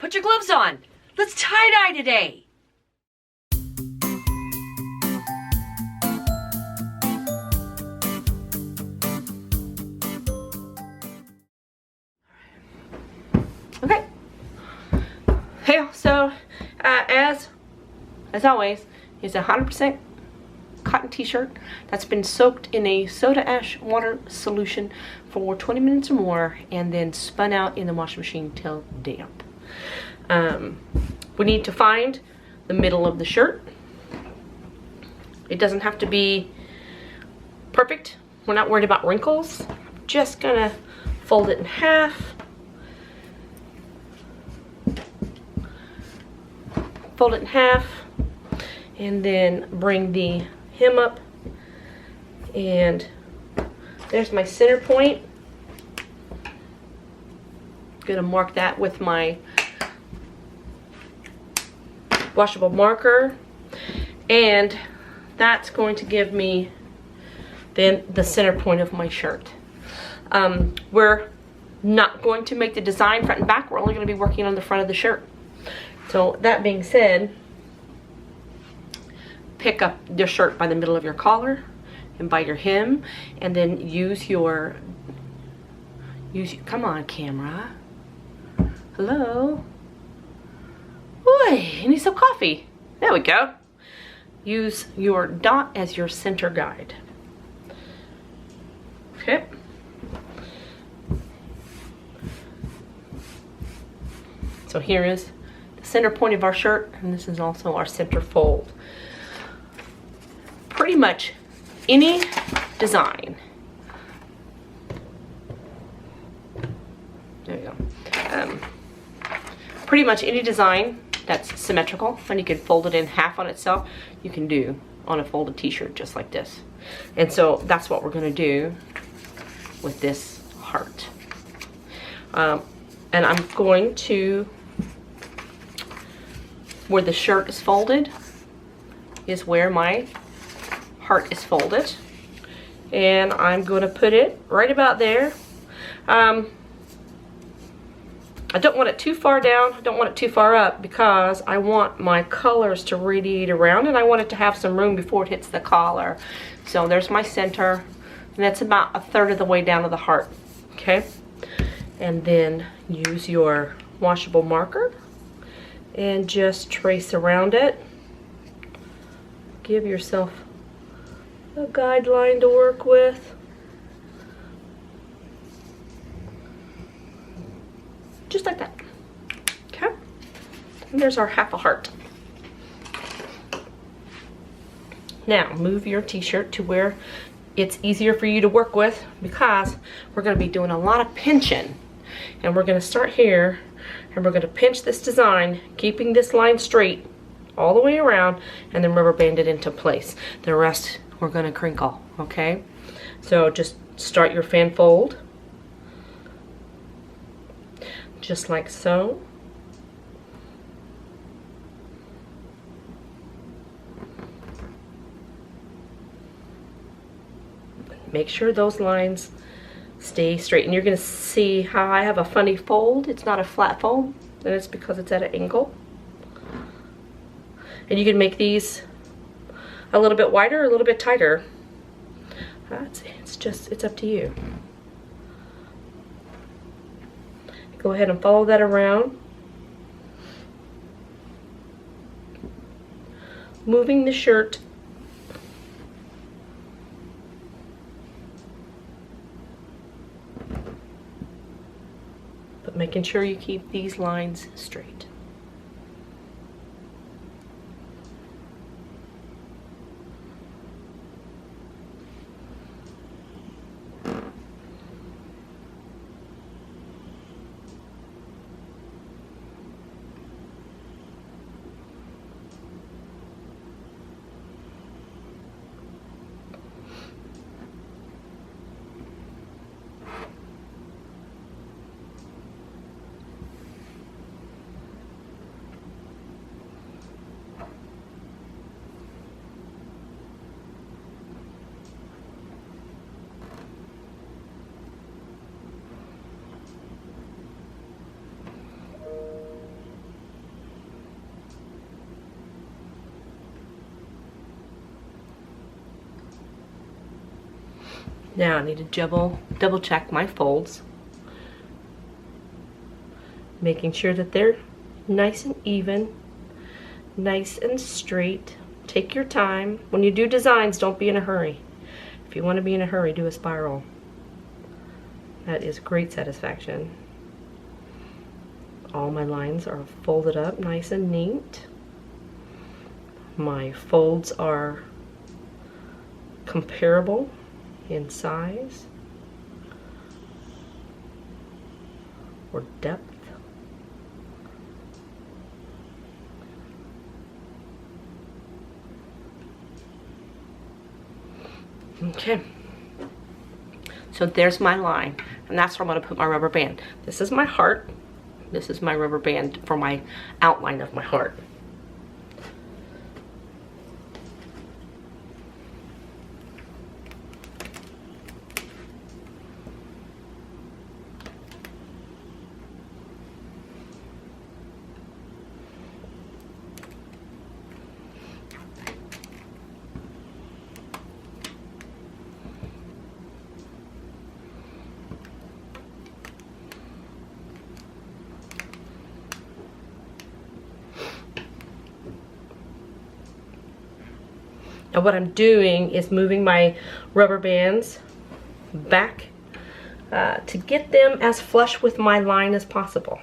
put your gloves on. Let's tie-dye today. Okay. Hey, so as always, it's a 100% cotton t-shirt that's been soaked in a soda ash water solution for 20 minutes or more and then spun out in the washing machine till damp. We need to find the middle of the shirt. It doesn't have to be perfect. We're not worried about wrinkles. I'm just gonna fold it in half. Fold it in half and then bring the hem up, and there's my center point. Gonna mark that with my washable marker, and that's going to give me then the center point of my shirt. We're not going to make the design front and back. We're only going to be working on the front of the shirt. So that being said, pick up your shirt by the middle of your collar and by your hem, and then come on, camera. Hello. Boy, you need some coffee. There we go. Use your dot as your center guide. Okay. So here is the center point of our shirt, and this is also our center fold. Pretty much any design. There you go. Pretty much any design that's symmetrical, and you can fold it in half on itself, you can do on a folded t-shirt just like this. And so that's what we're going to do with this heart. And I'm going to, where the shirt is folded is where my heart is folded, and I'm going to put it right about there. I don't want it too far down, I don't want it too far up, because I want my colors to radiate around, and I want it to have some room before it hits the collar. So there's my center, and that's about 1/3 of the way down to the heart. Okay, and then use your washable marker and just trace around it. Give yourself a guideline to work with. Just like that. Okay, and there's our half a heart. Now move your t-shirt to where it's easier for you to work with, because we're going to be doing a lot of pinching, and we're going to start here, and we're going to pinch this design, keeping this line straight all the way around, and then rubber band it into place. The rest we're going to crinkle. Okay, so just start your fan fold just like so. Make sure those lines stay straight, and you're going to see how I have a funny fold. It's not a flat fold, and it's because it's at an angle. And you can make these a little bit wider or a little bit tighter. It's up to you. Go ahead and follow that around. Moving the shirt but making sure you keep these lines straight. Now I need to double check my folds, making sure that they're nice and even, nice and straight. Take your time. When you do designs, don't be in a hurry. If you want to be in a hurry, do a spiral. That is great satisfaction. All my lines are folded up nice and neat. My folds are comparable in size or depth. Okay, so there's my line, and that's where I'm going to put my rubber band. This is my heart. This is my rubber band for my outline of my heart. Now what I'm doing is moving my rubber bands back to get them as flush with my line as possible.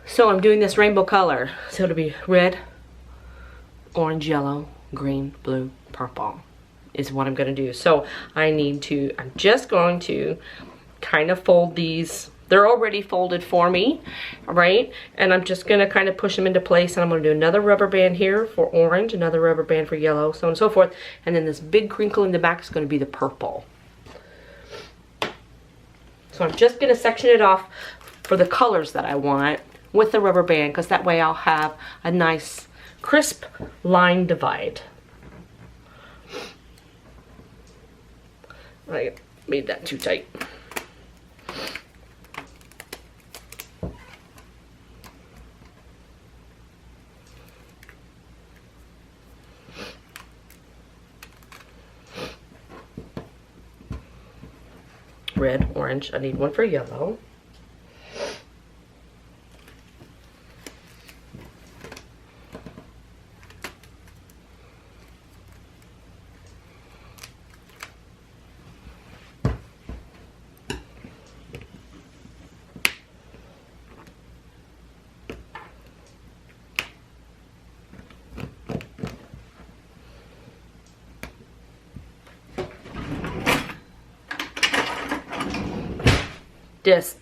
So I'm doing this rainbow color. So it'll be red, orange, yellow, green, blue, purple is what I'm gonna do. So I'm just going to kind of fold these. They're already folded for me, right? And I'm just gonna kind of push them into place, and I'm gonna do another rubber band here for orange, another rubber band for yellow, so on and so forth. And then this big crinkle in the back is gonna be the purple. So I'm just gonna section it off for the colors that I want with the rubber band, because that way I'll have a nice crisp line divide. I made that too tight. Red, orange, I need one for yellow.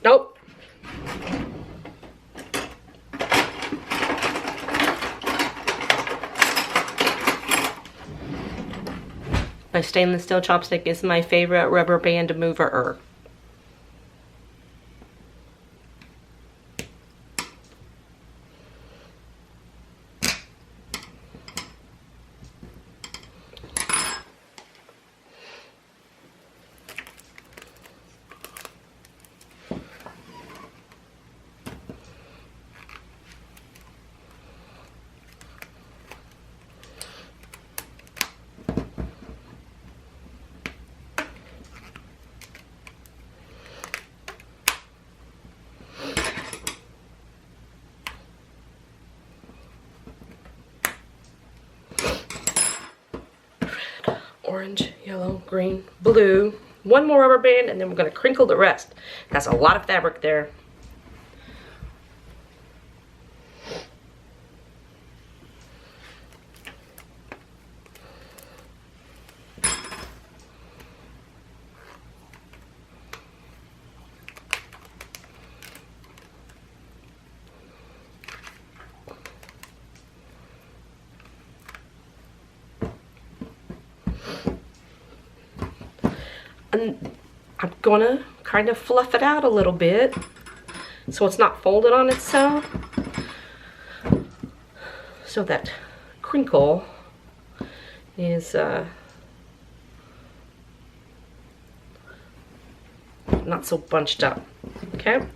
Nope. My stainless steel chopstick is my favorite rubber band mover. Orange, yellow, green, blue. One more rubber band, and then we're going to crinkle the rest. That's a lot of fabric there. And I'm gonna kind of fluff it out a little bit so it's not folded on itself, so that crinkle is not so bunched up. Okay? And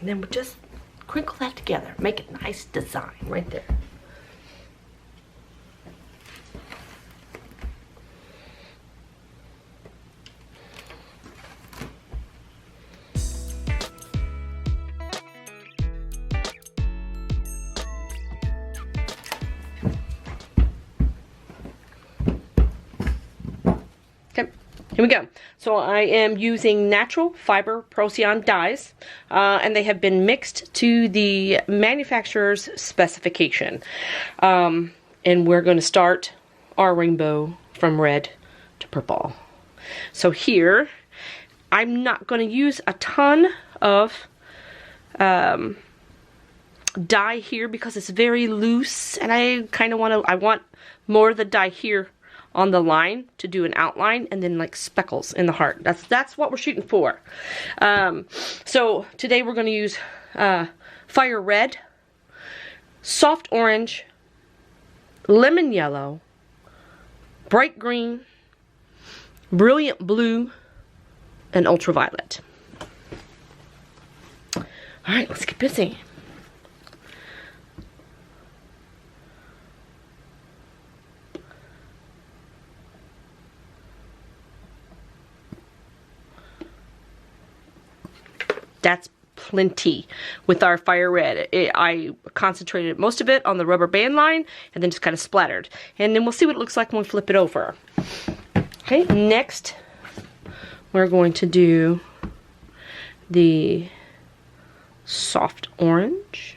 then we'll just crinkle that together. Make a nice design right there. Here we go. So I am using natural fiber procion dyes, and they have been mixed to the manufacturer's specification. And we're going to start our rainbow from red to purple. So here, I'm not going to use a ton of dye here because it's very loose, and I kind of I want more of the dye here on the line to do an outline, and then like speckles in the heart. That's what we're shooting for. So today we're going to use fire red, soft orange, lemon yellow, bright green, brilliant blue, and ultraviolet. All right, let's get busy. That's plenty with our fire red. I concentrated most of it on the rubber band line and then just kind of splattered. And then we'll see what it looks like when we flip it over. Okay, next we're going to do the soft orange.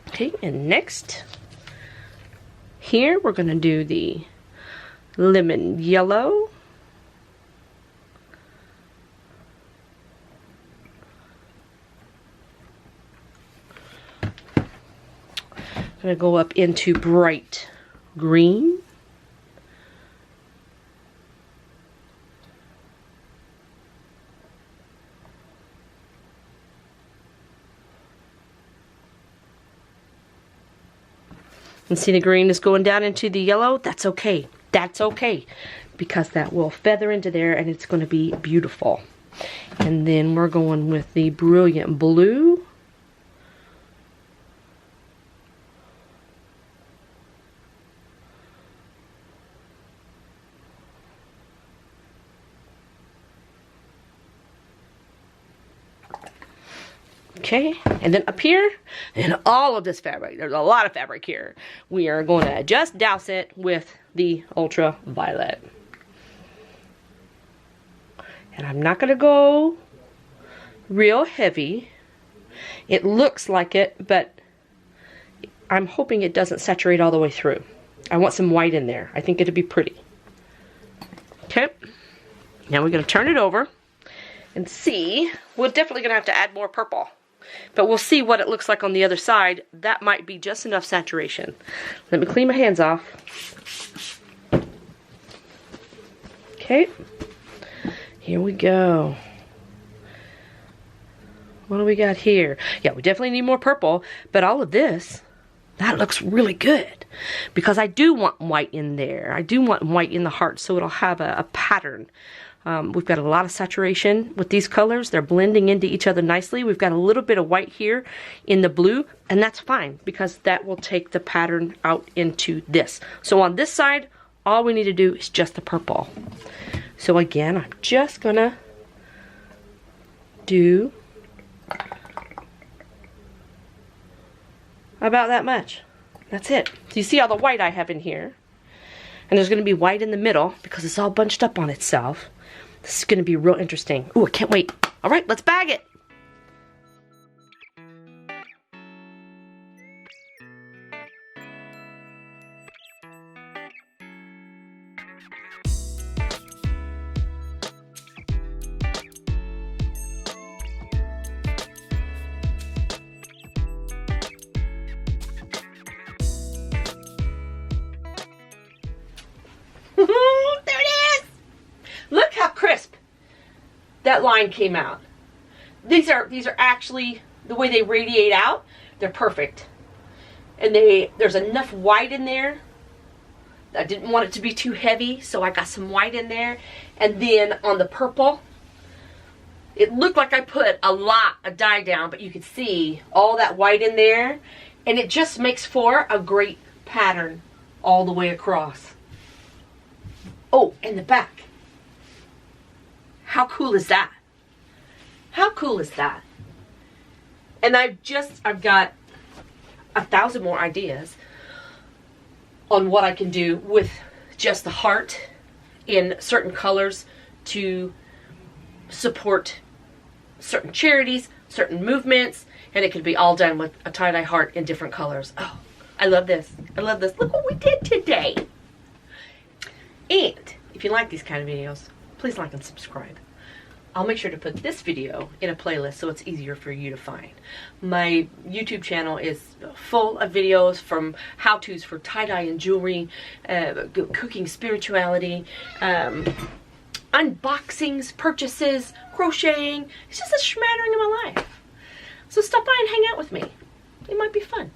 Okay, and next, here we're going to do the lemon yellow. I'm going to go up into bright green. And see the green is going down into the yellow. That's okay. That's okay, because that will feather into there and it's going to be beautiful. And then we're going with the brilliant blue. Okay, and then up here, in all of this fabric, there's a lot of fabric here, we are going to just douse it with the ultraviolet. And I'm not going to go real heavy. It looks like it, but I'm hoping it doesn't saturate all the way through. I want some white in there. I think it'd be pretty. Okay, now we're going to turn it over and see. We're definitely going to have to add more purple. But we'll see what it looks like on the other side. That might be just enough saturation. Let me clean my hands off. Okay. Here we go. What do we got here? Yeah, we definitely need more purple. But all of this, that looks really good. Because I do want white in there. I do want white in the heart so it'll have a pattern. We've got a lot of saturation with these colors. They're blending into each other nicely. We've got a little bit of white here in the blue, and that's fine because that will take the pattern out into this. So on this side, all we need to do is just the purple. So again, I'm just gonna do about that much. That's it. So you see all the white I have in here. And there's gonna be white in the middle because it's all bunched up on itself. This is gonna be real interesting. Ooh, I can't wait. All right, let's bag it. that line came out. These are actually, the way they radiate out, they're perfect. And there's enough white in there. I didn't want it to be too heavy, so I got some white in there. And then on the purple, it looked like I put a lot of dye down, but you could see all that white in there. And it just makes for a great pattern all the way across. Oh, and the back. How cool is that? How cool is that? And I've got 1,000 more ideas on what I can do with just the heart in certain colors to support certain charities, certain movements, and it could be all done with a tie-dye heart in different colors. Oh, I love this. I love this. Look what we did today. And if you like these kind of videos, please like and subscribe. I'll make sure to put this video in a playlist so it's easier for you to find. My YouTube channel is full of videos from how-tos for tie-dye and jewelry, cooking, spirituality, unboxings, purchases, crocheting. It's just a smattering of my life. So stop by and hang out with me. It might be fun.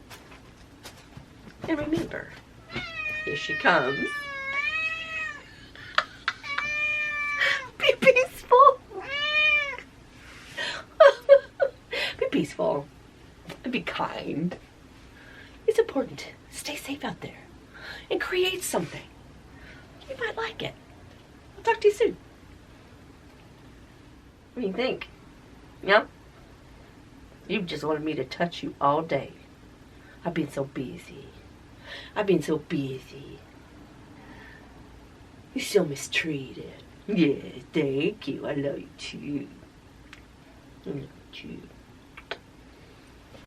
And remember, here she comes. Be peaceful. Be peaceful. And be kind. It's important. Stay safe out there. And create something. You might like it. I'll talk to you soon. What do you think? Yeah? You've just wanted me to touch you all day. I've been so busy. I've been so busy. You're so mistreated. Yeah, thank you. I love you too. I love you too.